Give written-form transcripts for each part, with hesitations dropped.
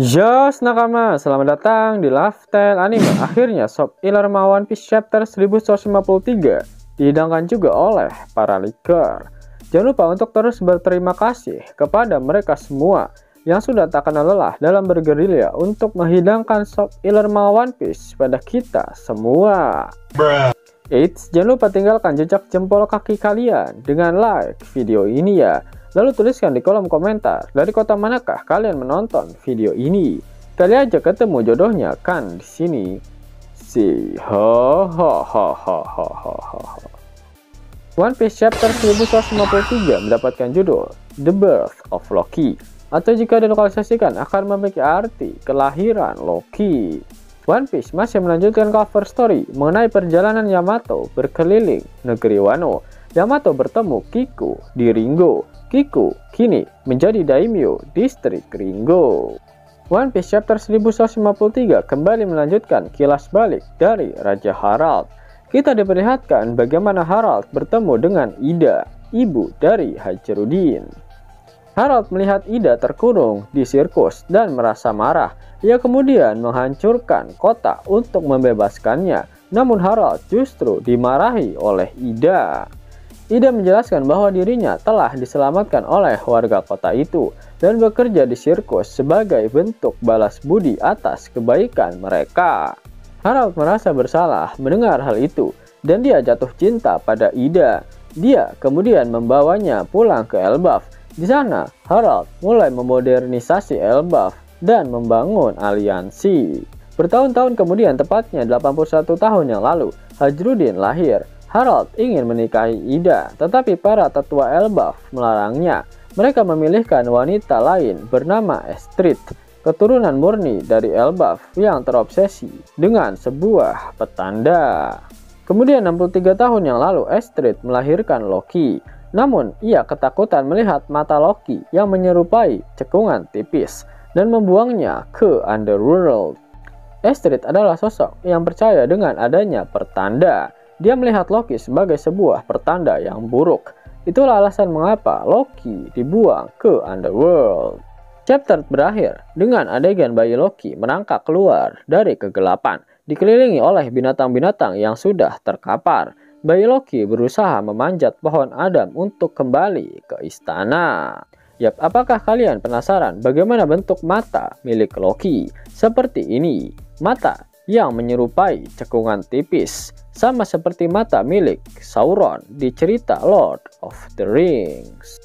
Yos nakama, selamat datang di Lifestyle Anime. Akhirnya Sob Illarma One Piece Chapter 1153 dihidangkan juga oleh para leaker. Jangan lupa untuk terus berterima kasih kepada mereka semua yang sudah tak kenal lelah dalam bergerilya untuk menghidangkan Sob Illarma One Piece pada kita semua. Eits, jangan lupa tinggalkan jejak jempol kaki kalian dengan like video ini ya. Lalu tuliskan di kolom komentar dari kota manakah kalian menonton video ini. Kali aja ketemu jodohnya kan di sini. Si ho ho ho ho ho ho ho. One Piece Chapter 1153 mendapatkan judul The Birth of Loki, atau jika dilokalisasikan akan memiliki arti kelahiran Loki. One Piece masih melanjutkan cover story mengenai perjalanan Yamato berkeliling negeri Wano. Yamato bertemu Kiku di Ringo. Kiku kini menjadi daimyo distrik Ringo. One Piece Chapter 1153 kembali melanjutkan kilas balik dari Raja Harald. Kita diperlihatkan bagaimana Harald bertemu dengan Ida, ibu dari Hajarudin. Harald melihat Ida terkurung di sirkus dan merasa marah. Ia kemudian menghancurkan kota untuk membebaskannya. Namun Harald justru dimarahi oleh Ida. Ida menjelaskan bahwa dirinya telah diselamatkan oleh warga kota itu dan bekerja di sirkus sebagai bentuk balas budi atas kebaikan mereka. Harald merasa bersalah mendengar hal itu dan dia jatuh cinta pada Ida. Dia kemudian membawanya pulang ke Elbaf. Di sana, Harald mulai memodernisasi Elbaf dan membangun aliansi. Bertahun-tahun kemudian, tepatnya 81 tahun yang lalu, Hajarudin lahir. Harald ingin menikahi Ida, tetapi para tetua Elbaf melarangnya. Mereka memilihkan wanita lain bernama Estrid, keturunan murni dari Elbaf yang terobsesi dengan sebuah petanda. Kemudian 63 tahun yang lalu Estrid melahirkan Loki. Namun ia ketakutan melihat mata Loki yang menyerupai cekungan tipis dan membuangnya ke Underworld. Estrid adalah sosok yang percaya dengan adanya pertanda. Dia melihat Loki sebagai sebuah pertanda yang buruk. Itulah alasan mengapa Loki dibuang ke Underworld. Chapter berakhir dengan adegan bayi Loki merangkak keluar dari kegelapan, dikelilingi oleh binatang-binatang yang sudah terkapar. Bayi Loki berusaha memanjat pohon Adam untuk kembali ke istana. Yap, apakah kalian penasaran bagaimana bentuk mata milik Loki? Seperti ini, mata yang menyerupai cekungan tipis, sama seperti mata milik Sauron di cerita Lord of the Rings.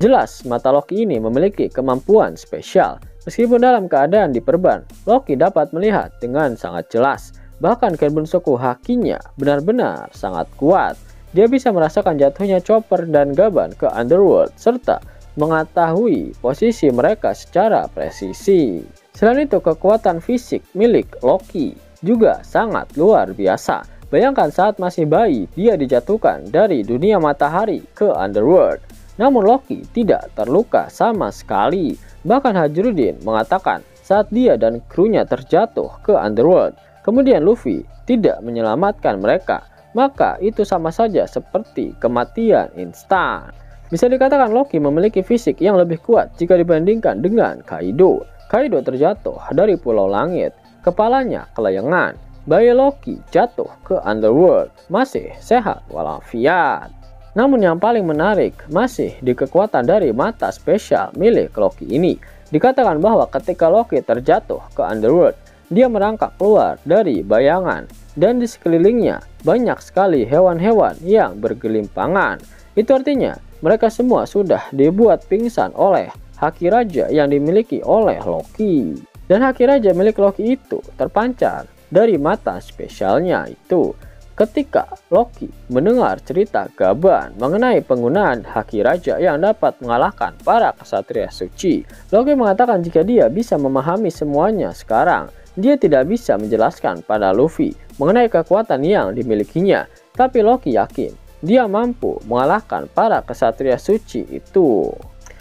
Jelas mata Loki ini memiliki kemampuan spesial. Meskipun dalam keadaan diperban, Loki dapat melihat dengan sangat jelas. Bahkan Kenbun Soku hakinya benar-benar sangat kuat. Dia bisa merasakan jatuhnya Chopper dan Gaban ke Underworld serta mengetahui posisi mereka secara presisi. Selain itu, kekuatan fisik milik Loki juga sangat luar biasa. Bayangkan saat masih bayi, dia dijatuhkan dari dunia matahari ke Underworld. Namun Loki tidak terluka sama sekali. Bahkan Hajarudin mengatakan saat dia dan krunya terjatuh ke Underworld, kemudian Luffy tidak menyelamatkan mereka, maka itu sama saja seperti kematian instan. Bisa dikatakan Loki memiliki fisik yang lebih kuat jika dibandingkan dengan Kaido. Kaido terjatuh dari Pulau Langit, kepalanya kelayangan. Bayi Loki jatuh ke Underworld, masih sehat walafiat. Namun yang paling menarik masih di kekuatan dari mata spesial milik Loki ini. Dikatakan bahwa ketika Loki terjatuh ke Underworld, dia merangkak keluar dari bayangan dan di sekelilingnya banyak sekali hewan-hewan yang bergelimpangan. Itu artinya mereka semua sudah dibuat pingsan oleh haki raja yang dimiliki oleh Loki. Dan haki raja milik Loki itu terpancar dari mata spesialnya itu. Ketika Loki mendengar cerita Gaban mengenai penggunaan haki raja yang dapat mengalahkan para kesatria suci, Loki mengatakan jika dia bisa memahami semuanya sekarang, dia tidak bisa menjelaskan pada Luffy mengenai kekuatan yang dimilikinya. Tapi Loki yakin dia mampu mengalahkan para kesatria suci itu.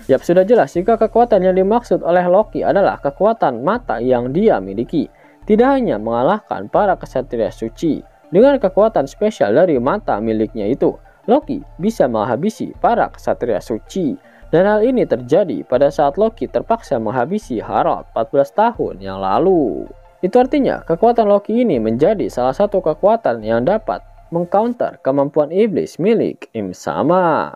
Yap, sudah jelas jika kekuatan yang dimaksud oleh Loki adalah kekuatan mata yang dia miliki. Tidak hanya mengalahkan para kesatria suci, dengan kekuatan spesial dari mata miliknya itu, Loki bisa menghabisi para kesatria suci. Dan hal ini terjadi pada saat Loki terpaksa menghabisi Harald 14 tahun yang lalu. Itu artinya kekuatan Loki ini menjadi salah satu kekuatan yang dapat mengcounter kemampuan iblis milik Im Sama.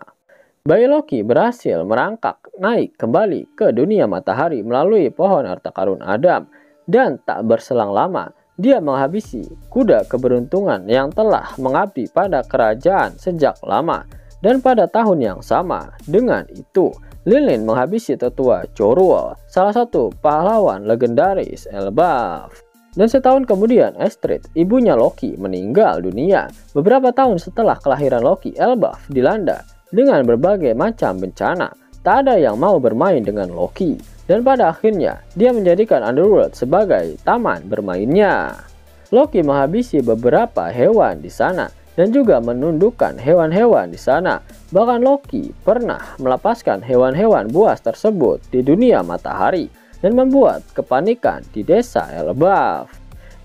Bayi Loki berhasil merangkak naik kembali ke dunia matahari melalui pohon harta karun Adam, dan tak berselang lama dia menghabisi kuda keberuntungan yang telah mengabdi pada kerajaan sejak lama. Dan pada tahun yang sama dengan itu, Lilin menghabisi tetua Jorul, salah satu pahlawan legendaris Elbaf. Dan setahun kemudian Astrid, ibunya Loki, meninggal dunia. Beberapa tahun setelah kelahiran Loki, Elbaf dilanda dengan berbagai macam bencana. Tak ada yang mau bermain dengan Loki. Dan pada akhirnya, dia menjadikan Underworld sebagai taman bermainnya. Loki menghabisi beberapa hewan di sana dan juga menundukkan hewan-hewan di sana. Bahkan Loki pernah melepaskan hewan-hewan buas tersebut di dunia matahari dan membuat kepanikan di desa Elbaf.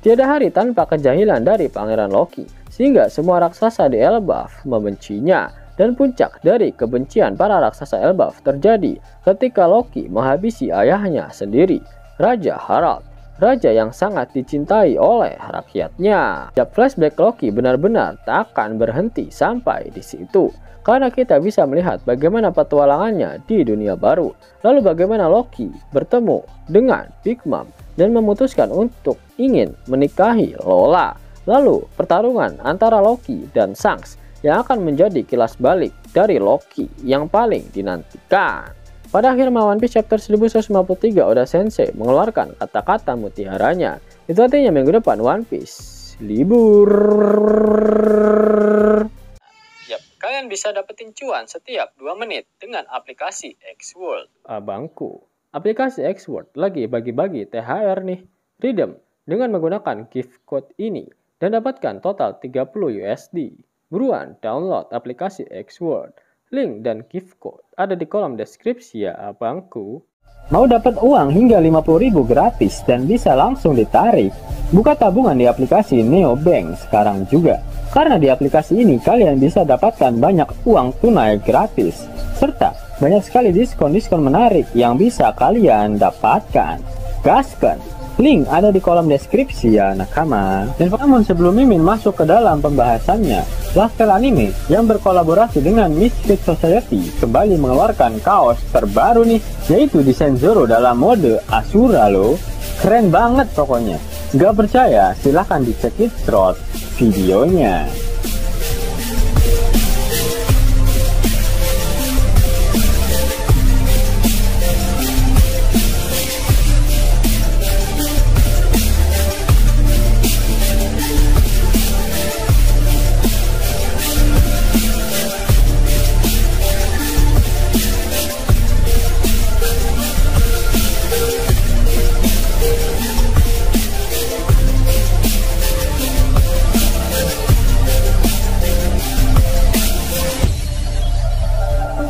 Tiada hari tanpa kejahilan dari Pangeran Loki, sehingga semua raksasa di Elbaf membencinya. Dan puncak dari kebencian para raksasa Elbaf terjadi ketika Loki menghabisi ayahnya sendiri, Raja Harald, raja yang sangat dicintai oleh rakyatnya. Flashback Loki benar-benar tak akan berhenti sampai di situ, karena kita bisa melihat bagaimana petualangannya di dunia baru. Lalu bagaimana Loki bertemu dengan Big Mom dan memutuskan untuk ingin menikahi Lola. Lalu pertarungan antara Loki dan Shanks yang akan menjadi kilas balik dari Loki yang paling dinantikan. Pada akhir One Piece chapter 1153, Oda Sensei mengeluarkan kata-kata mutiaranya. Itu artinya minggu depan One Piece libur. Yap, kalian bisa dapetin cuan setiap 2 menit dengan aplikasi X-World. Abangku, aplikasi X-World lagi bagi-bagi THR nih. Redeem dengan menggunakan gift code ini dan dapatkan total 30 USD. Buruan download aplikasi X-World. Link dan gift code ada di kolom deskripsi ya abangku. Mau dapat uang hingga 50.000 gratis dan bisa langsung ditarik? Buka tabungan di aplikasi Neobank sekarang juga. Karena di aplikasi ini kalian bisa dapatkan banyak uang tunai gratis. Serta banyak sekali diskon-diskon menarik yang bisa kalian dapatkan. Gaskan! Link ada di kolom deskripsi ya nakama. Dan namun sebelum Mimin masuk ke dalam pembahasannya, Lifestyle Anime yang berkolaborasi dengan Misfit Society kembali mengeluarkan kaos terbaru nih, yaitu desain Zoro dalam mode Asura loh. Keren banget pokoknya. Gak percaya? Silahkan dicek through videonya.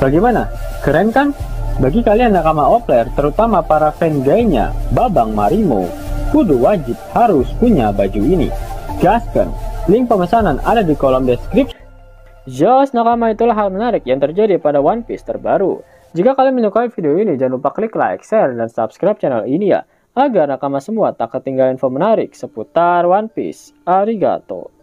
Bagaimana? Keren kan? Bagi kalian nakama Opler, terutama para fan gaynya Babang Marimo, kudu wajib harus punya baju ini. Gaskan! Link pemesanan ada di kolom deskripsi. Jos nakama, itulah hal menarik yang terjadi pada One Piece terbaru. Jika kalian menyukai video ini, jangan lupa klik like, share, dan subscribe channel ini ya, agar nakama semua tak ketinggalan info menarik seputar One Piece. Arigato.